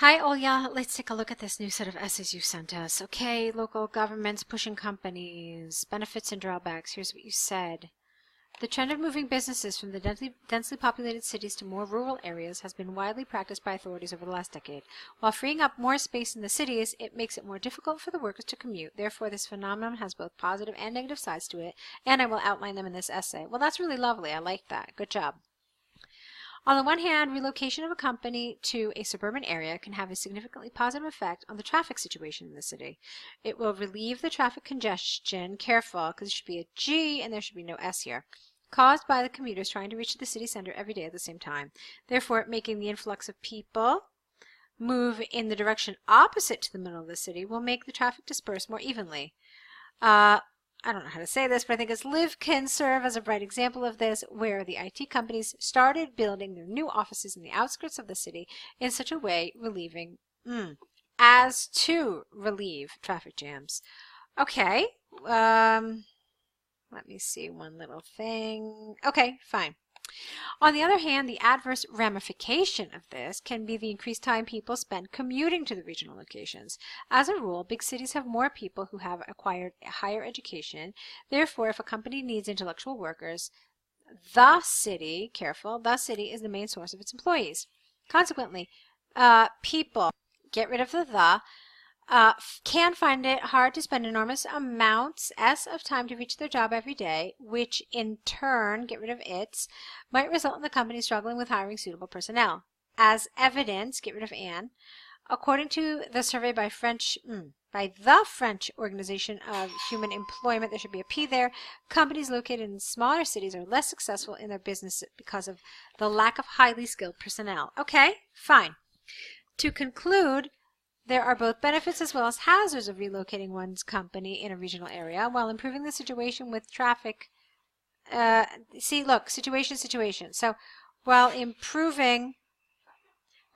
Hi, Olia. Let's take a look at this new set of essays you sent us. Okay, local governments pushing companies, benefits and drawbacks. Here's what you said. The trend of moving businesses from the densely populated cities to more rural areas has been widely practiced by authorities over the last decade. While freeing up more space in the cities, it makes it more difficult for the workers to commute. Therefore, this phenomenon has both positive and negative sides to it, and I will outline them in this essay. Well, that's really lovely. I like that. Good job. On the one hand, relocation of a company to a suburban area can have a significantly positive effect on the traffic situation in the city. It will relieve the traffic congestion, careful, because there should be a G and there should be no S here, caused by the commuters trying to reach the city center every day at the same time, therefore making the influx of people move in the direction opposite to the middle of the city will make the traffic disperse more evenly. I don't know how to say this, but I think Liv can serve as a bright example of this, where the IT companies started building their new offices in the outskirts of the city in such a way as to relieve traffic jams. Okay, let me see one little thing. Okay, fine. On the other hand, the adverse ramification of this can be the increased time people spend commuting to the regional locations. As a rule, big cities have more people who have acquired a higher education. Therefore, if a company needs intellectual workers, the city, careful, the city is the main source of its employees. Consequently, people, get rid of the, can find it hard to spend enormous amounts of time to reach their job every day, which in turn, get rid of its, might result in the company struggling with hiring suitable personnel. As evidence, get rid of an, according to the survey by the French Organization of Human Employment, there should be a P there, companies located in smaller cities are less successful in their business because of the lack of highly skilled personnel. Okay, fine. To conclude, there are both benefits as well as hazards of relocating one's company in a regional area while improving the situation with traffic. Situation. So while improving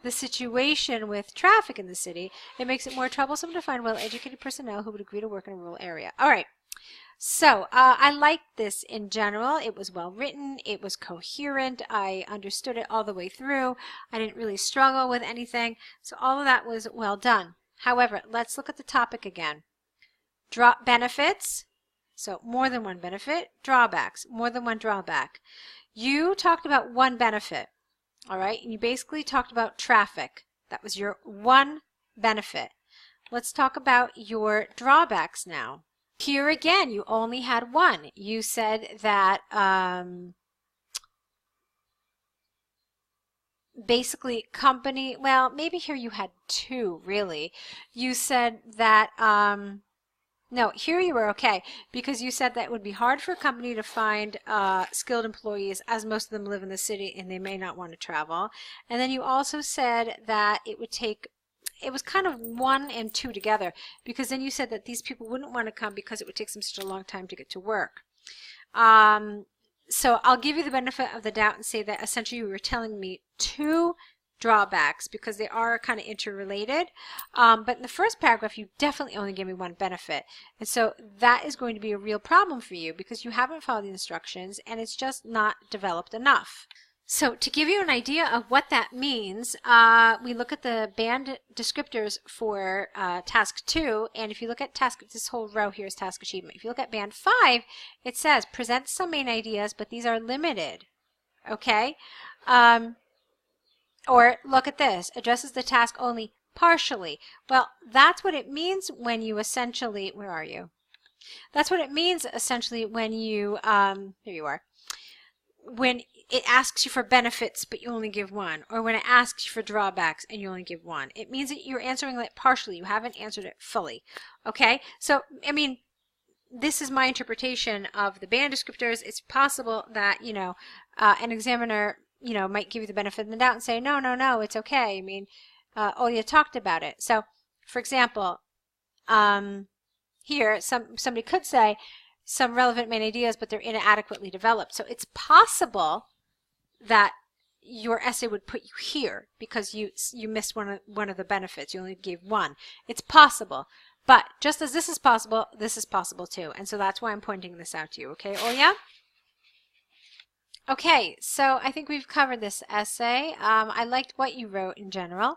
the situation with traffic in the city, it makes it more troublesome to find well-educated personnel who would agree to work in a rural area. All right. So I liked this in general. It was well written. It was coherent. I understood it all the way through. I didn't really struggle with anything. So all of that was well done. However, let's look at the topic again. Benefits. So more than one benefit. Drawbacks. More than one drawback. You talked about one benefit. All right. And you basically talked about traffic. That was your one benefit. Let's talk about your drawbacks now. Here again, you only had one. You said that basically company, well, maybe here you had two, really. You said that, no, here you were okay, because you said that it would be hard for a company to find skilled employees, as most of them live in the city and they may not want to travel. And then you also said that it would take, it was kind of one and two together, because then you said that these people wouldn't want to come because it would take them such a long time to get to work. So I'll give you the benefit of the doubt and say that essentially you were telling me two drawbacks because they are kind of interrelated. But in the first paragraph, you definitely only gave me one benefit. And so that is going to be a real problem for you because you haven't followed the instructions and it's just not developed enough. So to give you an idea of what that means, we look at the band descriptors for task 2, and if you look at this whole row here is task achievement. If you look at band 5, it says present some main ideas, but these are limited. Okay? Or look at this, addresses the task only partially. Well, that's what it means when you essentially, where are you? That's what it means essentially when you, here you are. When it asks you for benefits, but you only give one, or when it asks you for drawbacks and you only give one. It means that you're answering it partially. You haven't answered it fully. Okay? So, I mean, this is my interpretation of the band descriptors. It's possible that, you know, an examiner, you know, might give you the benefit of the doubt and say, no, no, no, it's okay. I mean, Olia talked about it. So, for example, here, somebody could say, some relevant main ideas, but they're inadequately developed. So it's possible that your essay would put you here because you missed one of the benefits. You only gave one. It's possible. But just as this is possible too. And so that's why I'm pointing this out to you. Okay, Olia? Okay, so I think we've covered this essay. I liked what you wrote in general.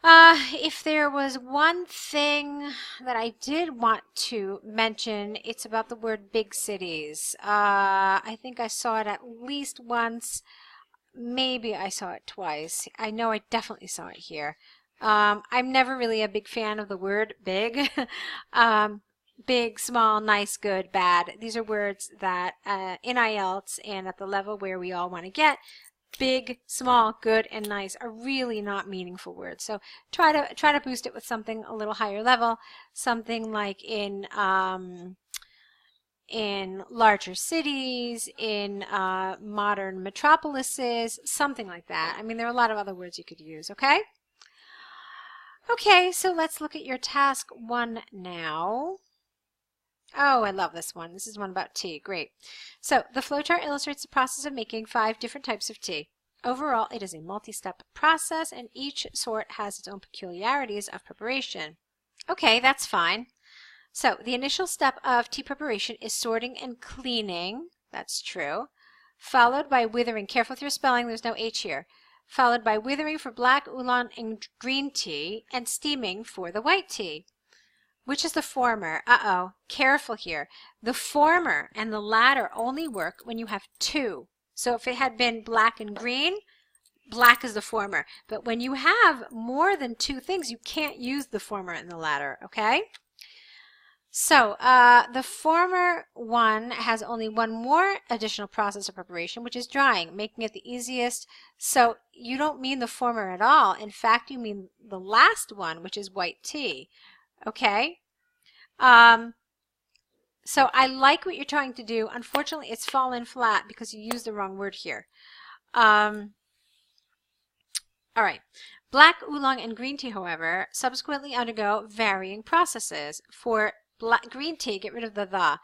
If there was one thing that I did want to mention, it's about the word big cities. I think I saw it at least once. Maybe I saw it twice. I know I definitely saw it here. I'm never really a big fan of the word big. Big, small, nice, good, bad. These are words that in IELTS and at the level where we all want to get, big, small, good, and nice are really not meaningful words. So try to boost it with something a little higher level, something like in larger cities, in modern metropolises, something like that. I mean, there are a lot of other words you could use, okay? Okay, so let's look at your task 1 now. Oh, I love this one. This is one about tea. Great. So the flowchart illustrates the process of making 5 different types of tea. Overall, it is a multi-step process, and each sort has its own peculiarities of preparation. Okay, that's fine. So the initial step of tea preparation is sorting and cleaning. That's true. Followed by withering. Careful with your spelling. There's no H here. Followed by withering for black, oolong, and green tea, and steaming for the white tea. Which is the former? Uh-oh. Careful here. The former and the latter only work when you have 2. So if it had been black and green, black is the former. But when you have more than 2 things, you can't use the former and the latter, okay? So the former one has only one more additional process of preparation, which is drying, making it the easiest. So you don't mean the former at all. In fact, you mean the last one, which is white tea. Okay? So I like what you're trying to do. Unfortunately, it's fallen flat because you used the wrong word here. All right. Black, oolong, and green tea, however, subsequently undergo varying processes. For green tea, get rid of the.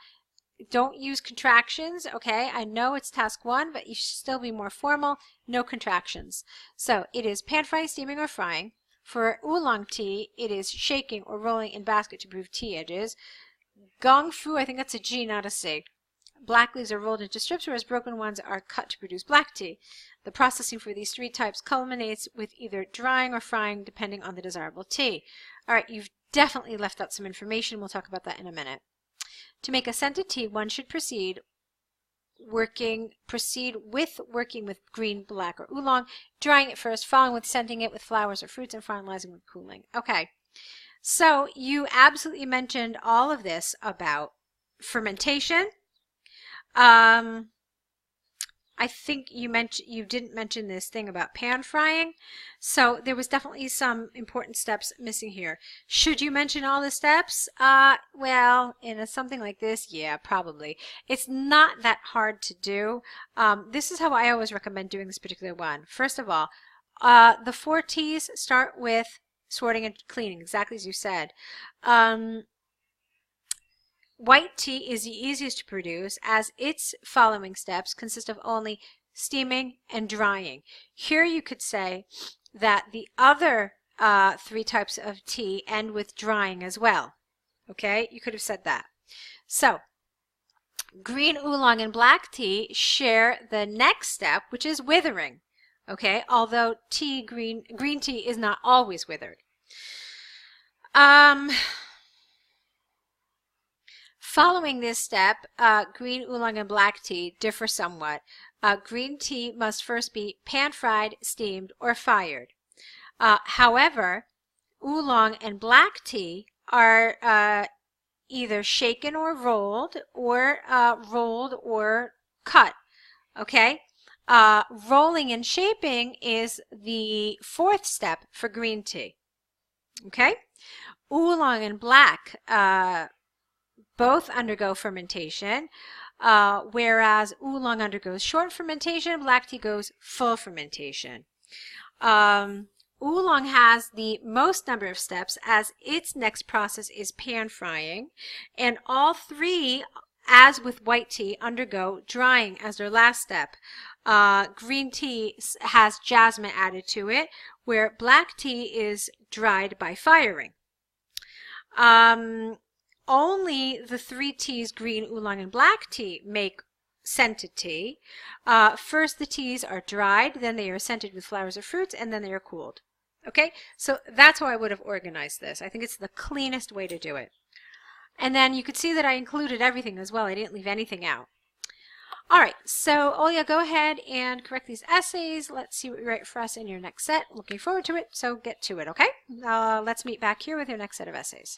Don't use contractions, okay? I know it's task 1, but you should still be more formal. No contractions. So it is pan frying, steaming, or frying. For oolong tea, it is shaking or rolling in basket to remove tea edges. Gong fu, I think that's a G, not a C. Black leaves are rolled into strips, whereas broken ones are cut to produce black tea. The processing for these 3 types culminates with either drying or frying, depending on the desirable tea. All right, you've definitely left out some information. We'll talk about that in a minute. To make a scented tea, one should proceed with working with green, black, or oolong, drying it first, following with scenting it with flowers or fruits, and finalizing with cooling. Okay, so you absolutely mentioned all of this about fermentation. I think you didn't mention this thing about pan frying, so there was definitely some important steps missing here. Should you mention all the steps? Well, in something like this, yeah, probably. It's not that hard to do. This is how I always recommend doing this particular one. First of all, the 4 T's start with sorting and cleaning, exactly as you said. White tea is the easiest to produce, as its following steps consist of only steaming and drying. Here you could say that the other 3 types of tea end with drying as well. Okay, you could have said that. So green, oolong, and black tea share the next step, which is withering. Okay, although green tea is not always withered. Following this step, green, oolong, and black tea differ somewhat. Green tea must first be pan-fried, steamed, or fired. However, oolong and black tea are either shaken or rolled or cut. Okay? Rolling and shaping is the 4th step for green tea. Okay? Oolong and black both undergo fermentation, whereas oolong undergoes short fermentation, black tea goes full fermentation. Oolong has the most number of steps, as its next process is pan frying, and all 3, as with white tea, undergo drying as their last step. Green tea has jasmine added to it, where black tea is dried by firing. Only the 3 teas, green, oolong, and black tea, make scented tea. First the teas are dried, then they are scented with flowers or fruits, and then they are cooled. Okay, so that's how I would have organized this. I think it's the cleanest way to do it. And then you could see that I included everything as well. I didn't leave anything out. All right, so Olia, go ahead and correct these essays. Let's see what you write for us in your next set. Looking forward to it, so get to it, okay? Let's meet back here with your next set of essays.